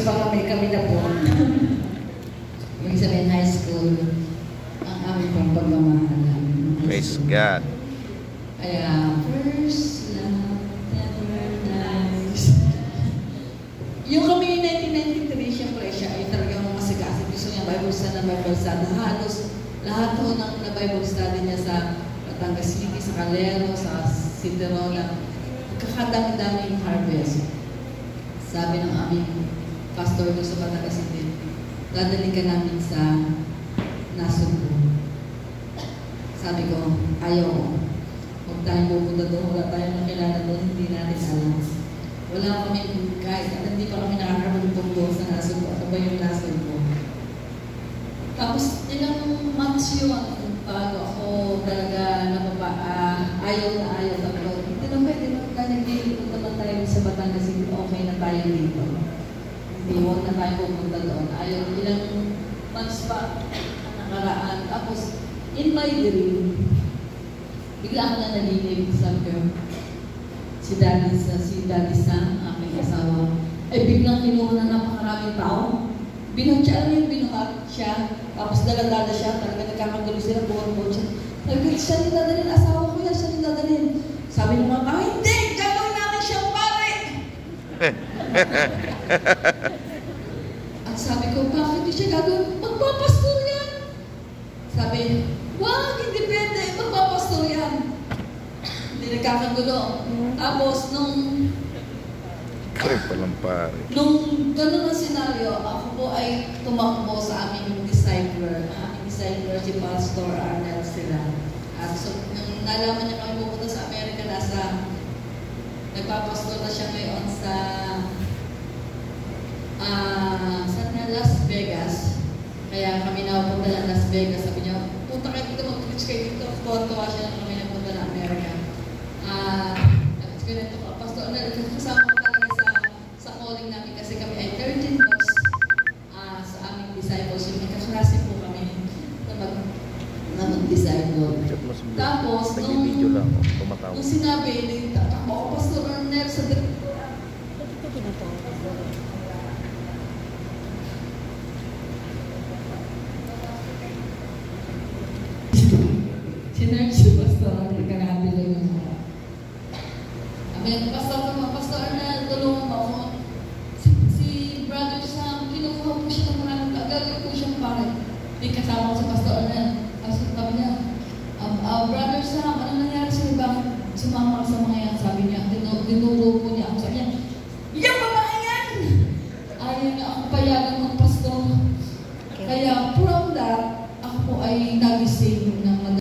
Kami na po. Yung sabihin high school, ang aming pong pagmamahalan. Praise God. Kaya, first love, never dies. Yung kami 1993, siyempre siya ay talagang masigasig. Gusto niya Bible study na Bible study. Halos lahat ho ng Bible study niya sa Batangas City, sa Calero, sa Ciderona. Kakadami-daming harvest. Sabi ng aming pastor doon sa Batangas City, dadali ka namin sa Nasugbu. Sabi ko, ayaw ko. Huwag tayong pupunta doon, wala tayong nakilala doon, hindi natin alam. Wala kami kahit at hindi pa kami nakakaruntong doon sa Nasugbu. Ano ba yung Nasugbu? Tapos ilang months yun, bago ako talaga ayaw na ayaw. Hindi na pwede nag-date naman tayo sa Batangas City, okay na tayo dito. Hindi, huwag na tayo pupunta doon. Ayaw, ilang months pa nakaraan. Tapos, in my dream, bigla ako na nalinig. Sabi ko, si Daddy Sam, aking asawa, ay biglang kinuha na napakaraming tao. Binutya, alam yung binuhat siya. Tapos daladala siya, talaga nagkakagulo sila, buwan-buwan siya. Sabi ko, siya rin dadalhin, asawa ko yan, siya rin dadalhin. Sabi ng mga tao, hindi! Gagawin namin siyang pare! At sabi ko, bakit hindi siya gagawin? Magpapastor yan! Sabi, wag, hindi pwede, magpapastor yan. Hindi nagkakagulo. Tapos, nung ganun ang senaryo, ako po ay tumakbo sa aming discipler. Ang aming discipler, si Pastor Arnel sila. At so, nung nalaman niya kami pupunta sa Amerika, nagpapastor na siya ngayon sa Las Vegas. Kaya kami napunta ng Las Vegas. Sabi niya, punta kayo dito, mag-preach kayo dito. Tuwa siya na kami napunta na Amerika. Nag-preach kayo dito, Pastor Arnel, kasama ko talaga sa calling namin kasi kami ay 13 months sa aming discipleship. Nagkaklase po kami na mag-disciple. Tapos, nung sinabi, takbo ko Pastor Arnel sa sinerge si Pastor Arnel, kagabila yung mga. Sabi niya, Pastor Arnel, tulungan mo ako. Si Brother Sam, kinukuha po siya ng maraming gagawin po siyang pare. Hindi kasama ko sa Pastor Arnel. Sabi niya, Brother Sam, ano nangyari sa'yo? Bakit sumama ka sa mga yan? Sabi niya, dinuro po niya ako. Sabi niya, yung babae yan! Ayaw na akong payagan ng pastor. Kaya from that, ako po ay nag-save na